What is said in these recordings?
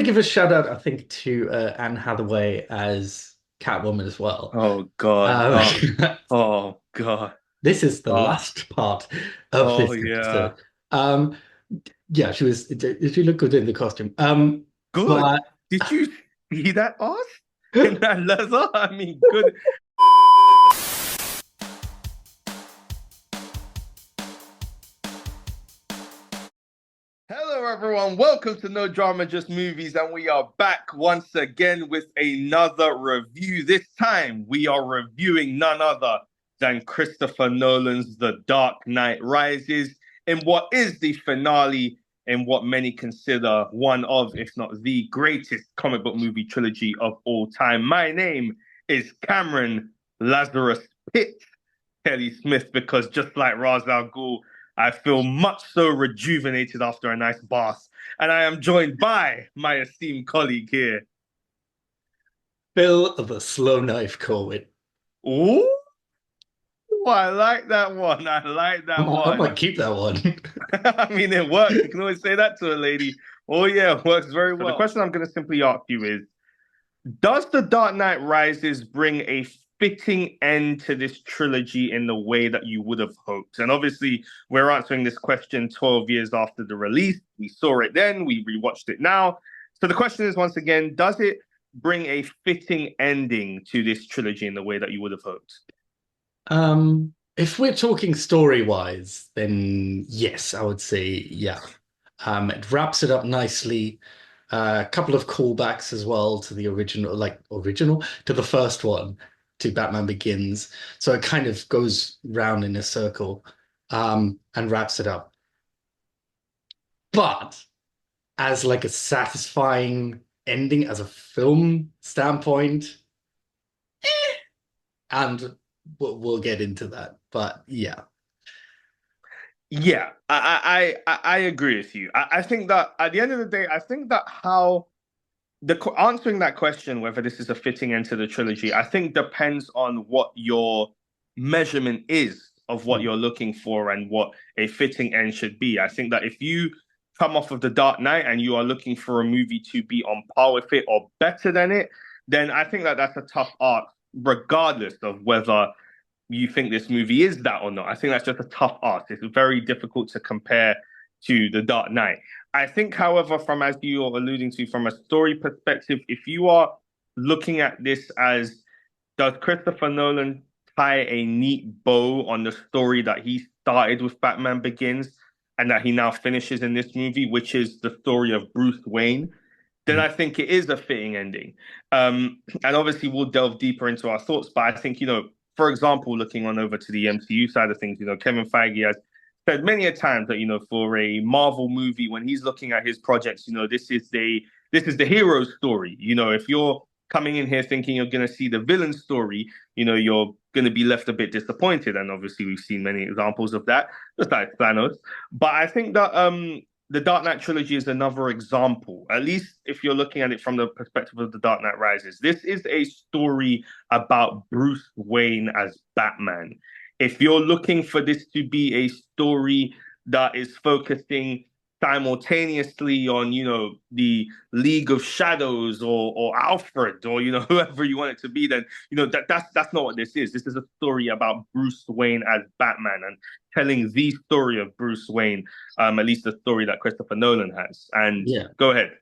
to give a shout out, I think, to Anne Hathaway as Catwoman as well. Oh God. Um, Oh God. this is the Oh, last part of oh this yeah. episode. Um, yeah, she looked good in the costume. Good. But Did you see that ass in that leather? I mean, good. Hello, everyone. Welcome to No Drama, Just Movies, and we are back once again with another review. This time, we are reviewing none other than Christopher Nolan's The Dark Knight Rises in what is the finale in what many consider one of, if not the greatest comic book movie trilogy of all time. My name is Cameron Lazarus Pitt Kelly Smith because just like Ra's al Ghul, I feel much so rejuvenated after a nice bath. And I am joined by my esteemed colleague here. Bill the Slow Knife Corwin. Ooh, I like that one. I like I that might, I one. might keep that one. I mean, it works. You can always say that to a lady. Oh, yeah, it works very well. So the question I'm going to simply ask you is, does The Dark Knight Rises bring a fitting end to this trilogy in the way that you would have hoped? And obviously, we're answering this question 12 years after the release. We saw it then, we rewatched it now. So the question is once again, does it bring a fitting ending to this trilogy in the way that you would have hoped? If we're talking story-wise, then yes, I would say yeah. It wraps it up nicely. A couple of callbacks as well to the original, to the first one, to Batman Begins. So it kind of goes round in a circle, and wraps it up. But as like a satisfying ending as a film standpoint, and we'll get into that. But yeah. Yeah, I agree with you. I think that at the end of the day, I think that how the answering that question whether this is a fitting end to the trilogy, I think depends on what your measurement is of what you're looking for and what a fitting end should be. I think that if you come off of The Dark Knight and you are looking for a movie to be on par with it or better than it, then I think that that's a tough art, regardless of whether you think this movie is that or not. I think that's just a tough ask. It's very difficult to compare to The Dark Knight. I think, however, from as you're alluding to, from a story perspective, if you are looking at this as does Christopher Nolan tie a neat bow on the story that he started with Batman Begins and that he now finishes in this movie, which is the story of Bruce Wayne, then I think it is a fitting ending. And obviously, we'll delve deeper into our thoughts. But I think, for example, looking on over to the MCU side of things, Kevin Feige has said many a times that, for a Marvel movie, when he's looking at his projects, this is the hero story. If you're coming in here thinking you're going to see the villain story, you're going to be left a bit disappointed. And obviously, we've seen many examples of that, just like Thanos. But I think that the Dark Knight trilogy is another example, at least if you're looking at it from the perspective of The Dark Knight Rises. This is a story about Bruce Wayne as Batman. If you're looking for this to be a story that is focusing simultaneously on, the League of Shadows or Alfred or, whoever you want it to be, then, that's not what this is. This is a story about Bruce Wayne as Batman and telling the story of Bruce Wayne, at least the story that Christopher Nolan has. And Yeah. go ahead.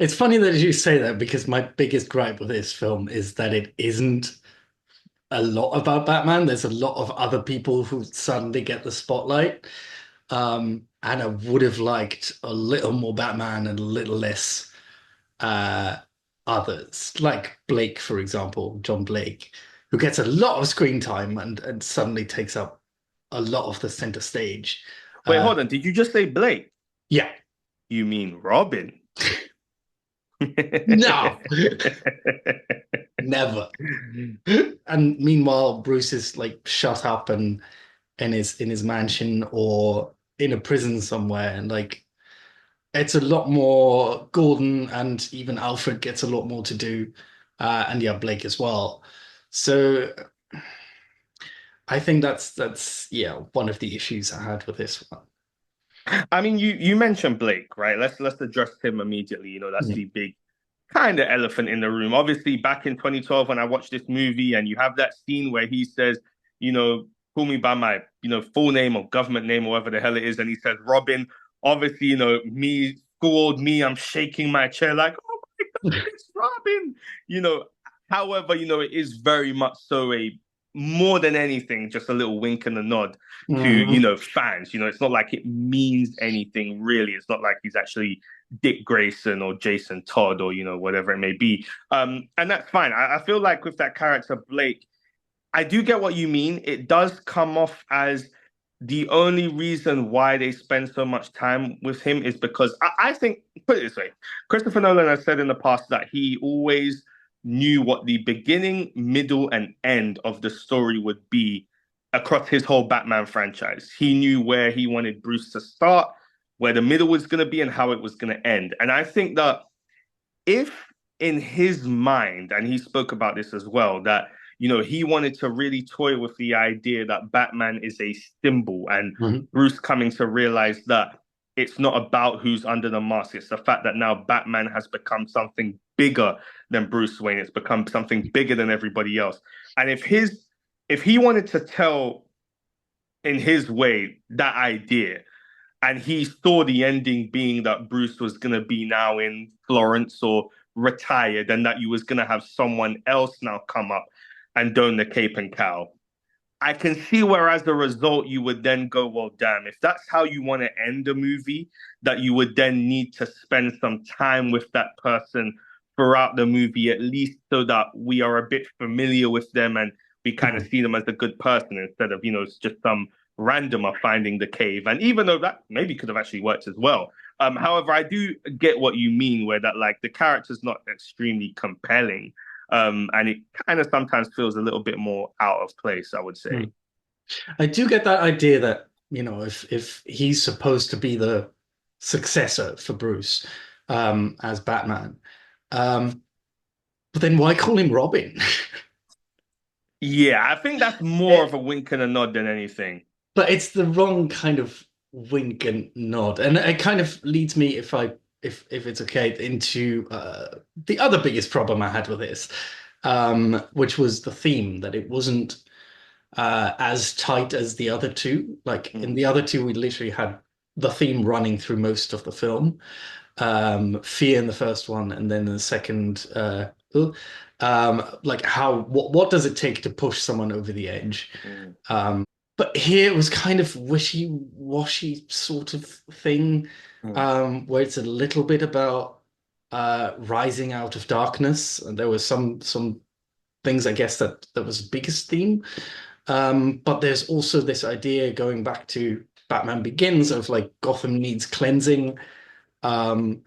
It's funny that you say that because my biggest gripe with this film is that it isn't a lot about Batman. There's a lot of other people who suddenly get the spotlight. And I would have liked a little more Batman and a little less uh others. Like Blake, for example, John Blake, who gets a lot of screen time and suddenly takes up a lot of the center stage. Wait, Uh hold on. Did you just say Blake? yeah. You mean Robin? No. Never. And meanwhile, Bruce is like shut up and in his mansion or in a prison somewhere, and like it's a lot more Gordon and even Alfred gets a lot more to do, and yeah, Blake as well. So I think that's yeah one of the issues I had with this one. I mean, you mentioned Blake, right? Let's address him immediately. That's Mm. the big kind of elephant in the room. Obviously, back in 2012, when I watched this movie, and you have that scene where he says, you know, call me by my, full name or government name or whatever the hell it is, and he says Robin. Obviously, me, schooled me, I'm shaking my chair like, oh my God, it's Robin. You know, however, it is very much so a more than anything, just a little wink and a nod to, Mhm. fans. It's not like it means anything really. It's not like he's actually Dick Grayson or Jason Todd or whatever it may be. And that's fine. I feel like with that character Blake, I do get what you mean. It does come off as the only reason why they spend so much time with him is because I think, put it this way, Christopher Nolan has said in the past that he always knew what the beginning, middle, and end of the story would be across his whole Batman franchise. He knew where he wanted Bruce to start, where the middle was going to be, and how it was going to end. And I think that if in his mind, and he spoke about this as well, that he wanted to really toy with the idea that Batman is a symbol, and Mhm. Bruce coming to realize that it's not about who's under the mask. It's the fact that now Batman has become something bigger than Bruce Wayne. It's become something bigger than everybody else. And if he wanted to tell in his way that idea, and he saw the ending being that Bruce was going to be now in Florence or retired, and that you was going to have someone else now come up and don the cape and cowl. I can see where, as a result, you would then go, well, damn, if that's how you want to end a movie, that you would then need to spend some time with that person throughout the movie, at least so that we are a bit familiar with them and we kind of Mhm. see them as a good person instead of, it's just some randomer finding the cave. And even though that maybe could have actually worked as well. However, I do get what you mean, where that like the character's not extremely compelling. And it kind of sometimes feels a little bit more out of place, I would say. Mhm. I do get that idea that, if he's supposed to be the successor for Bruce, as Batman, um, but then why call him Robin? Yeah, I think that's more of It, a wink and a nod than anything. but it's the wrong kind of wink and nod, and it kind of leads me, if it's okay, into the other biggest problem I had with this, which was the theme, that it wasn't as tight as the other two. Like in Mm, the other two, we literally had the theme running through most of the film. Fear in the first one, and then in the second, like what does it take to push someone over the edge? mm, But here it was kind of wishy-washy sort of thing, mm, where it's a little bit about rising out of darkness, and there was some things, I guess, that was the biggest theme. But there's also this idea going back to Batman Begins of like Gotham needs cleansing, um,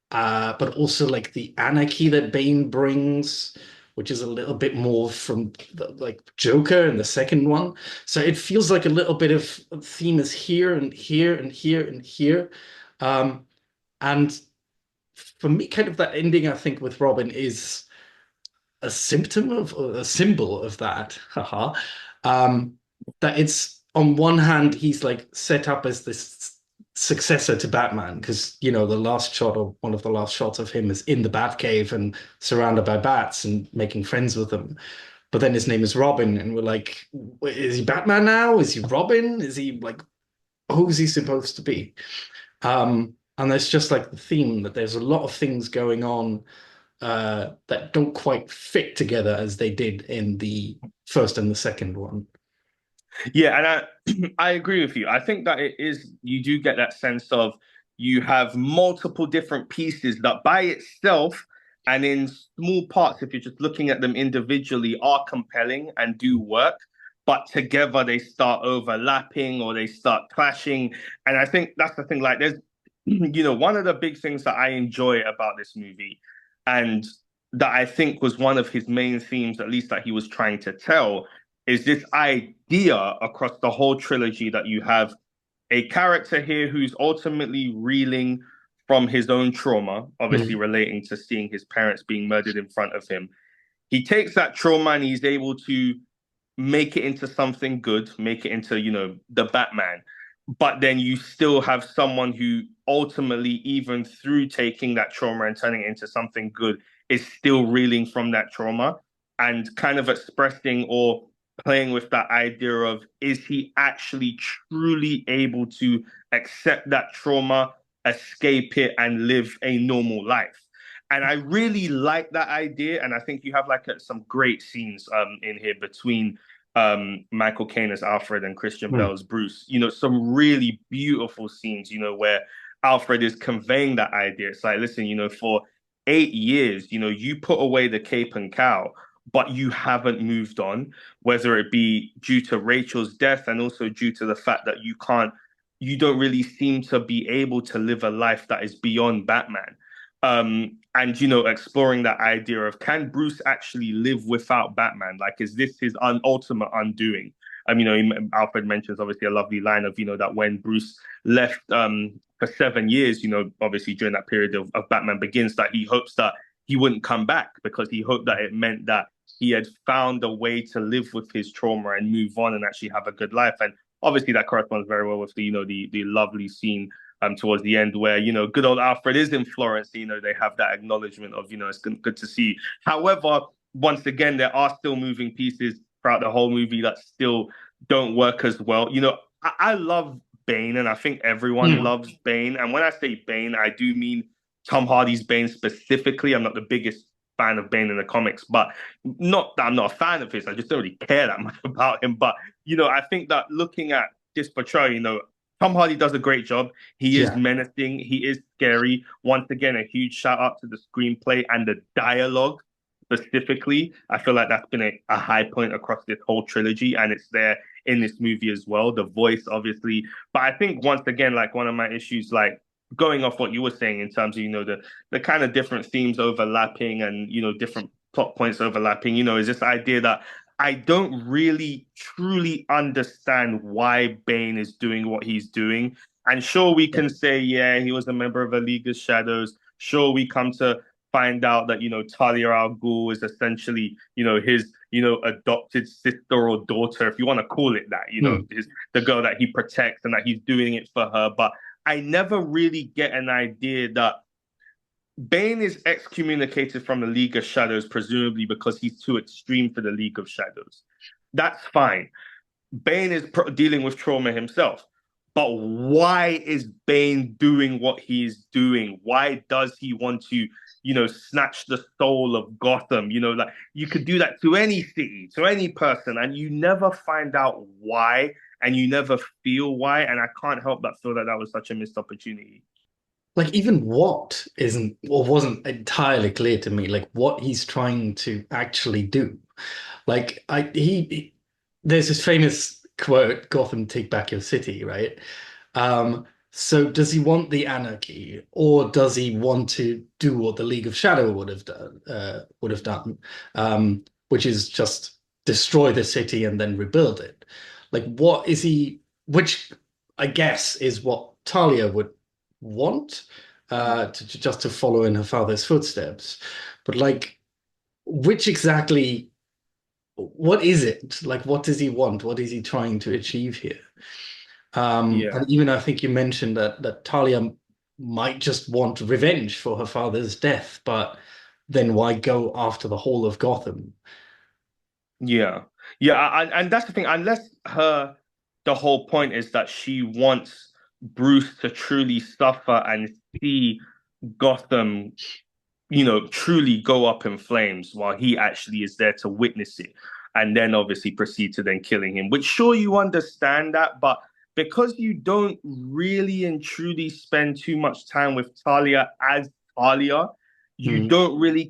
but also like the anarchy that Bane brings, which is a little bit more from like Joker in the second one. So it feels like a little bit of theme is here and here and here and here. Um, and for me, kind of that ending, I think, with Robin is a symptom of, or a symbol of that. Haha. Um, that it's on one hand, he's like set up as this successor to Batman because the last shot, or one of the last shots of him, is in the Batcave and surrounded by bats and making friends with them. But then his name is Robin, and we're like, is he Batman now? Is he Robin? Is he like, who's he supposed to be? And there's just like the theme that there's a lot of things going on that don't quite fit together as they did in the first and the second one. Yeah, and I agree with you. I think that it is you do get that sense of you have multiple different pieces that by itself and in small parts, if you're just looking at them individually, are compelling and do work, but together they start overlapping or they start clashing. And I think that's the thing. Like, there's, one of the big things that I enjoy about this movie, and that I think was one of his main themes, at least that he was trying to tell, is this idea across the whole trilogy that you have a character here who's ultimately reeling from his own trauma, obviously Mm. relating to seeing his parents being murdered in front of him. He takes that trauma and he's able to make it into something good, make it into, the Batman. but then you still have someone who ultimately, even through taking that trauma and turning it into something good, is still reeling from that trauma and kind of expressing or playing with that idea of, is he actually truly able to accept that trauma, escape it, and live a normal life? And I really like that idea, and I think you have like some great scenes in here between Michael Caine as Alfred and Christian Mm. Bale as Bruce. Some really beautiful scenes, where Alfred is conveying that idea. It's like, listen, for 8 years, you put away the cape and cowl, but you haven't moved on, whether it be due to Rachel's death and also due to the fact that you don't really seem to be able to live a life that is beyond Batman. And exploring that idea of, can Bruce actually live without Batman? Like, is this his ultimate undoing? Alfred mentions obviously a lovely line of, that when Bruce left for 7 years, obviously during that period of Batman Begins, that he hopes that he wouldn't come back because he hoped that it meant that he had found a way to live with his trauma and move on and actually have a good life. And obviously that corresponds very well with the lovely scene towards the end where, good old Alfred is in Florence. They have that acknowledgement of, it's good to see. However, once again, there are still moving pieces throughout the whole movie that still don't work as well. I love Bane, and I think everyone Mm. loves Bane. And when I say Bane, I do mean Tom Hardy's Bane specifically. I'm not the biggest fan of Bane in the comics, but not that I'm not a fan of his. I just don't really care that much about him. But I think that looking at this portrayal, Tom Hardy does a great job. He is Yeah. menacing. He is scary. Once again, a huge shout out to the screenplay and the dialogue specifically. I feel like that's been a high point across this whole trilogy, and it's there in this movie as well. The voice, obviously. But I think once again, like one of my issues, like going off what you were saying in terms of, the kind of different themes overlapping and, different plot points overlapping, is this idea that I don't really truly understand why Bane is doing what he's doing. And sure, we Yeah. can say, yeah, he was a member of a League of Shadows. Sure, we come to find out that, Talia al Ghul is essentially, his, adopted sister or daughter, if you want to call it that, Mm. the girl that he protects and that he's doing it for her. But I never really get an idea that Bane is excommunicated from the League of Shadows, presumably because he's too extreme for the League of Shadows. That's fine. Bane is dealing with trauma himself. But why is Bane doing what he's doing? Why does he want to, snatch the soul of Gotham? Like, you could do that to any city, to any person, and you never find out why, and you never feel why. And I can't help but feel that that was such a missed opportunity. Like even what isn't or wasn't entirely clear to me, like what he's trying to actually do. Like there's this famous quote, Gotham, take back your city, right? So does he want the anarchy, or does he want to do what the League of Shadow would have done, which is just destroy the city and then rebuild it? Like, what is he? Which I guess is what Talia would want, just to follow in her father's footsteps. But like, which exactly? What is it? Like, what does he want? What is he trying to achieve here? Yeah. And even I think you mentioned that Talia might just want revenge for her father's death, but then why go after the whole of Gotham? Yeah, and that's the thing. Unless the whole point is that she wants Bruce to truly suffer and see Gotham, truly go up in flames while he actually is there to witness it, and then obviously proceed to then killing him. Which sure you understand that, but because you don't really and truly spend too much time with Talia as Talia, Hmm. you don't really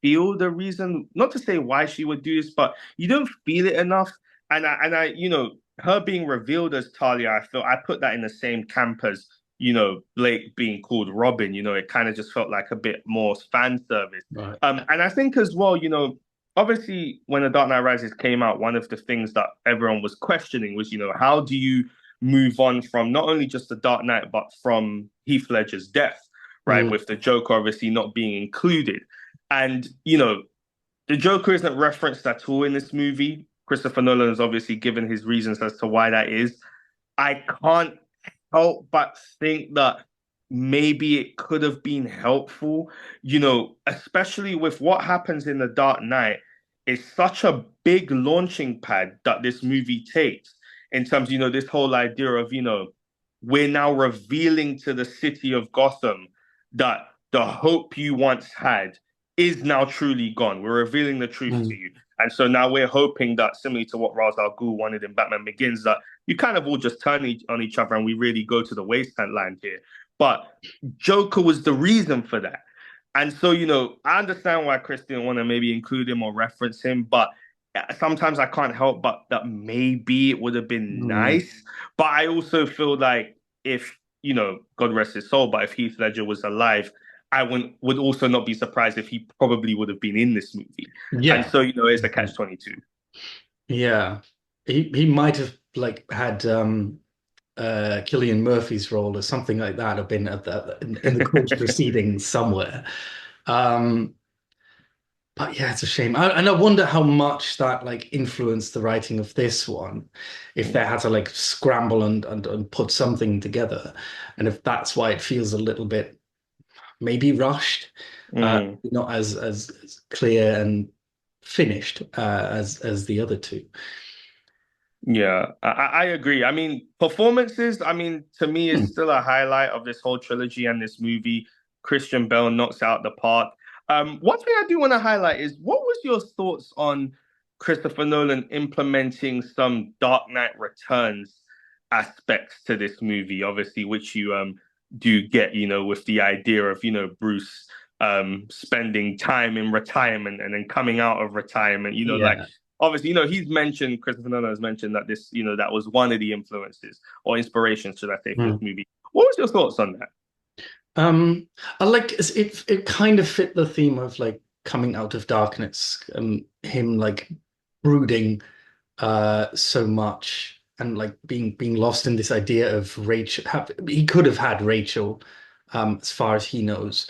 feel the reason, not to say why she would do this, but you don't feel it enough. And I, her being revealed as Talia, I feel I put that in the same camp as, Blake being called Robin. It kind of just felt like a bit more fan service. Right. And I think as well, obviously when The Dark Knight Rises came out, one of the things that everyone was questioning was, how do you move on from not only just The Dark Knight, but from Heath Ledger's death, right? Mm. With the Joker obviously not being included. And, the Joker isn't referenced at all in this movie. Christopher Nolan has obviously given his reasons as to why that is. I can't help but think that maybe it could have been helpful, especially with what happens in The Dark Knight. It's such a big launching pad that this movie takes in terms, this whole idea of, we're now revealing to the city of Gotham that the hope you once had is now truly gone. We're revealing the truth to Mm. you. And so now we're hoping that, similarly to what Ra's al Ghul wanted in Batman Begins, that you kind of all just turn on each other and we really go to the wasteland here. But Joker was the reason for that. And so, I understand why Chris didn't want to maybe include him or reference him, but sometimes I can't help but that maybe it would have been Mm. nice. But I also feel like if, God rest his soul, but if Heath Ledger was alive, I would also not be surprised if he probably would have been in this movie. And Yeah. so, it's a catch-22. Yeah. He might have like had Killian Murphy's role or something like that have been in the court proceedings somewhere. Um, but yeah, it's a shame. And I wonder how much that like influenced the writing of this one, if they had to like scramble and put something together, and if that's why it feels a little bit maybe rushed, Mm. not as clear and finished as the other two. Yeah, I agree. I mean, performances, to me, Hmm. is still a highlight of this whole trilogy and this movie. Christian Bale knocks out the park. One thing I do want to highlight is what was your thoughts on Christopher Nolan implementing some Dark Knight Returns aspects to this movie, obviously, which you do get, with the idea of, Bruce spending time in retirement and then coming out of retirement, like Yeah. obviously, he's mentioned, Christopher Nolan has mentioned that this, that was one of the influences or inspirations, should I say, for this Hmm. movie. What was your thoughts on that? Um, I like it kind of fit the theme of like coming out of darkness and him like brooding so much and like being lost in this idea of Rachel. He could have had Rachel, as far as he knows.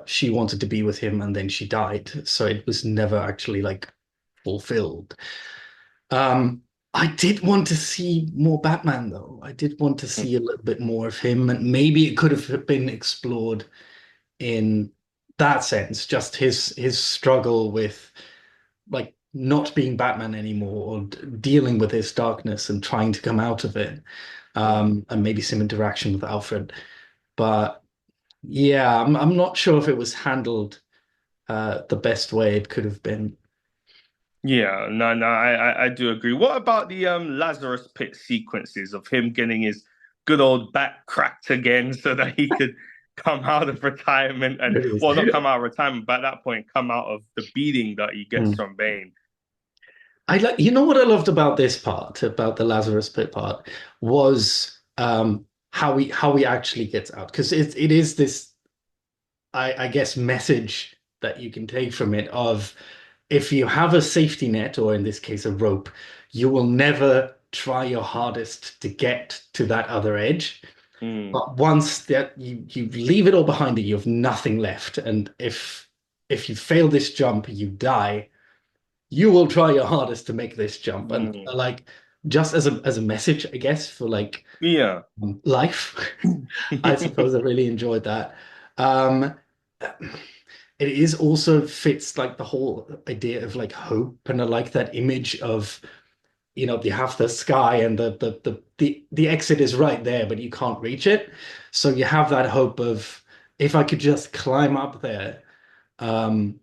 She wanted to be with him and then she died, so it was never actually like fulfilled. Um, I did want to see more Batman, though. I did want to see a little bit more of him, and maybe it could have been explored in that sense, just his struggle with like not being Batman anymore, or dealing with his darkness and trying to come out of it, and maybe some interaction with Alfred. But yeah, I'm not sure if it was handled the best way it could have been. Yeah, no, I do agree. What about the Lazarus Pit sequences of him getting his good old back cracked again so that he could come out of retirement and, It is. well, not come out of retirement, but at that point come out of the beating that he gets Hmm. from Bane. I like, you know what I loved about this part, about the Lazarus Pit part, was how he actually gets out. Because it is this, I guess, message that you can take from it of if you have a safety net, or in this case a rope, you will never try your hardest to get to that other edge. Mm, But once that you leave it all behind you, you have nothing left. And if you fail this jump, you die. You will try your hardest to make this jump. And mm. like just as a message, I guess, for like Yeah. life, I suppose I really enjoyed that. Um, it is also fits like the whole idea of like hope, and I like that image of you have the sky and the exit is right there, but you can't reach it. So you have that hope of if I could just climb up there, and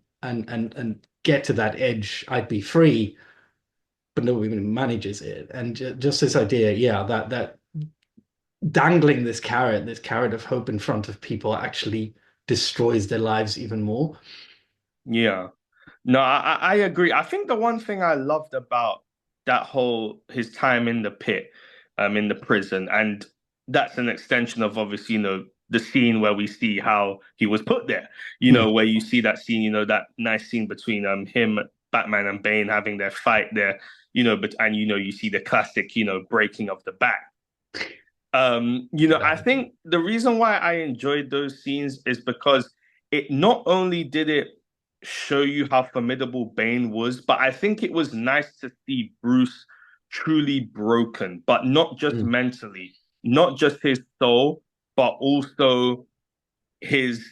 get to that edge, I'd be free. But nobody manages it, and just this idea, yeah, that dangling this carrot of hope in front of people actually destroys their lives even more. Yeah. No, I agree. I think the one thing I loved about that whole his time in the pit, in the prison, and that's an extension of obviously, the scene where we see how he was put there. Hmm. Where you see that scene, that nice scene between him, Batman, and Bane having their fight there, but and you see the classic, breaking of the back. I think the reason why I enjoyed those scenes is because it not only did it show you how formidable Bane was, but I think it was nice to see Bruce truly broken, but not just Mm. mentally, not just his soul, but also his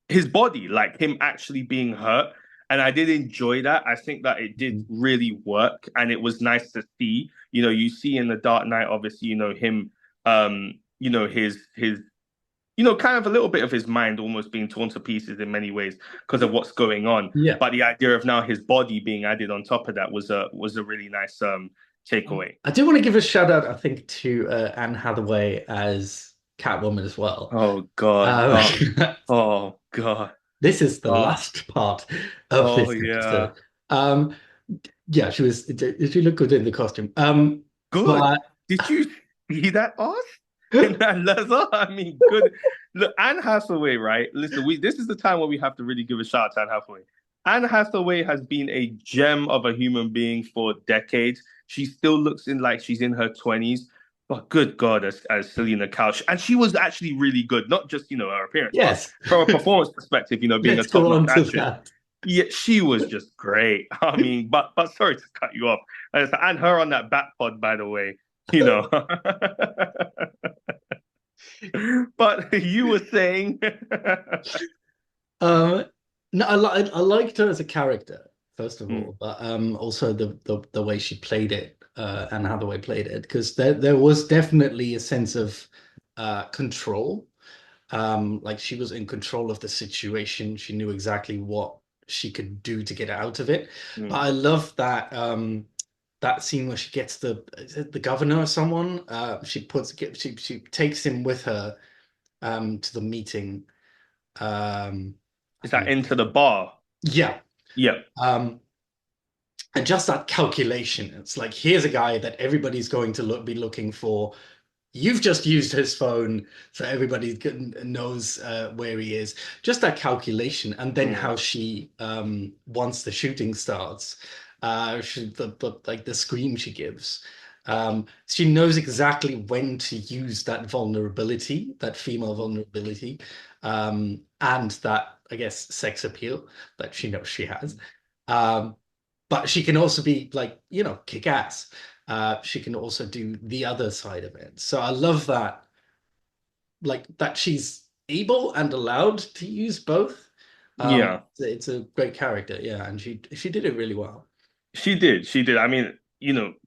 his body, like him actually being hurt. And I did enjoy that. I think that it did Mm. really work, and it was nice to see. You see in the Dark Knight, obviously, him, his kind of a little bit of his mind almost being torn to pieces in many ways because of what's going on. Yeah. But the idea of now his body being added on top of that was a really nice takeaway. I do want to give a shout out, I think, to Anne Hathaway as Catwoman as well. Oh God. Um, Oh God. this is the Oh, last part of oh this yeah. episode. Um, yeah, she looked good in the costume. Good. But Did you see that ass in that leather? I mean, good. Look, Anne Hathaway, right? Listen, this is the time where we have to really give a shout out to Anne Hathaway. Anne Hathaway has been a gem of a human being for decades. She still looks in like she's in her 20s. But good God, as Selina Couch. And she was actually really good, not just, her appearance, but yes, from a performance perspective, being a let's go top-notch on to actress. that. Yeah, she was just great. I mean, but sorry to cut you off. And her on that bat pod, by the way, you know. But you were saying, Um, no, I liked her as a character, first of Hmm, all, but also the way she played it, and how the way played it, because there was definitely a sense of control. Like she was in control of the situation. She knew exactly what she could do to get out of it. But hmm. I love that that scene where she gets is it the governor or someone? She takes him with her to the meeting. I Is don't that know. into the bar? Yeah. Yeah. Um, and just that calculation. It's like here's a guy that everybody's going to be looking for. You've just used his phone, so everybody knows where he is. Just that calculation, and then Hmm. how she, once the shooting starts, like the scream she gives. She knows exactly when to use that vulnerability, that female vulnerability, and that, I guess, sex appeal that she knows she has. Um, but she can also be like, kick ass. She can also do the other side of it. So I love that, like that she's able and allowed to use both. Yeah. It's a great character, yeah, and she did it really well. She did. She did. I mean,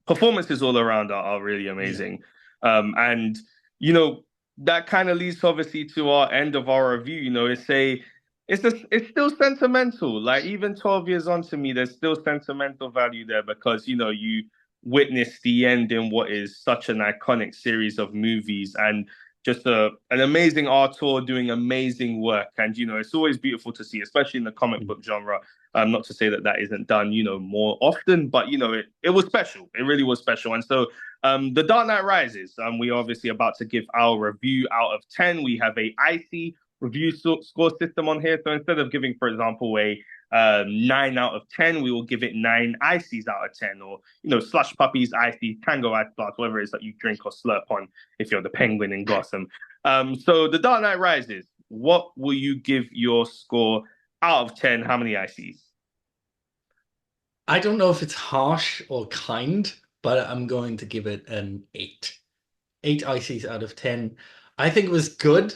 performances all around are really Yeah. amazing. And you know, that kind of leads obviously to our end of our review. It's still sentimental. Like even 12 years on to me, there's still sentimental value there because you witness the end in what is such an iconic series of movies and just an amazing auteur doing amazing work. And it's always beautiful to see, especially in the comic Mm. book genre. Not to say that that isn't done, more often, but it was special. It really was special. And so, The Dark Knight Rises. We're obviously about to give our review out of 10. We have a icy review score system on here. So instead of giving, for example, a 9 out of 10, we will give it 9 ices out of 10, or slush puppies, icy, tango ice blast, whatever it is that you drink or slurp on if you're the penguin in Gotham. So The Dark Knight Rises. What will you give your score out of 10? How many ices? I don't know if it's harsh or kind, but I'm going to give it an 8. 8 ICs out of 10. I think it was good,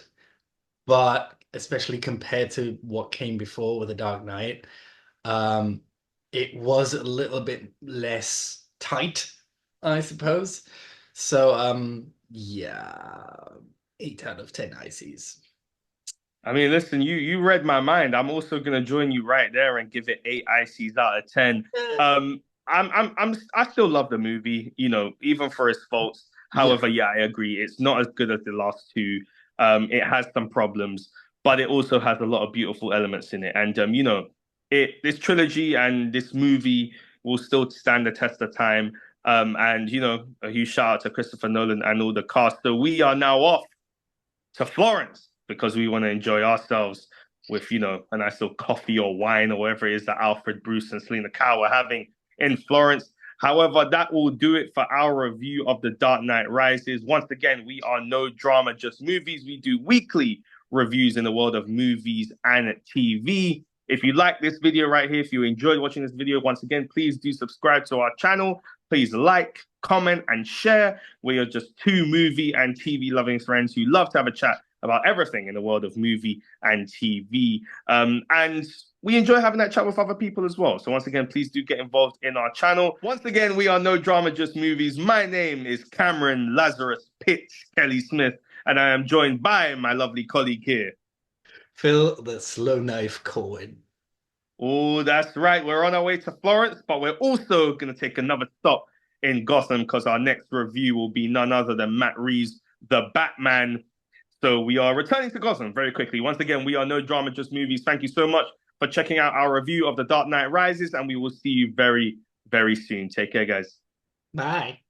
but especially compared to what came before with The Dark Knight, um, it was a little bit less tight, I suppose. So, yeah, 8 out of 10 ICs. I mean, listen, you read my mind. I'm also gonna join you right there and give it 8 ICs out of 10. I still love the movie, even for its faults. Yeah. However, yeah, I agree. It's not as good as the last two. It has some problems, but it also has a lot of beautiful elements in it. And this trilogy and this movie will still stand the test of time. And a huge shout out to Christopher Nolan and all the cast. So we are now off to Florence because we want to enjoy ourselves with, a nice little coffee or wine or whatever it is that Alfred, Bruce, and Selina Kyle are having in Florence. However, that will do it for our review of The Dark Knight Rises. Once again, we are no drama, just movies. We do weekly reviews in the world of movies and TV. If you like this video right here, if you enjoyed watching this video, once again, please do subscribe to our channel. Please like, comment, and share. We are just two movie and TV loving friends who love to have a chat about everything in the world of movie and TV. And we enjoy having that chat with other people as well. So once again, please do get involved in our channel. Once again, we are No Drama Just Movies. My name is Cameron Lazarus Pitch Kelly Smith, and I am joined by my lovely colleague here. Phil the Slow Knife Cohen. Oh, that's right. We're on our way to Florence, but we're also going to take another stop in Gotham because our next review will be none other than Matt Reeves' The Batman. So we are returning to Gotham very quickly. Once again, we are No Drama Just Movies. Thank you so much for checking out our review of The Dark Knight Rises, and we will see you very, very soon. Take care, guys. Bye.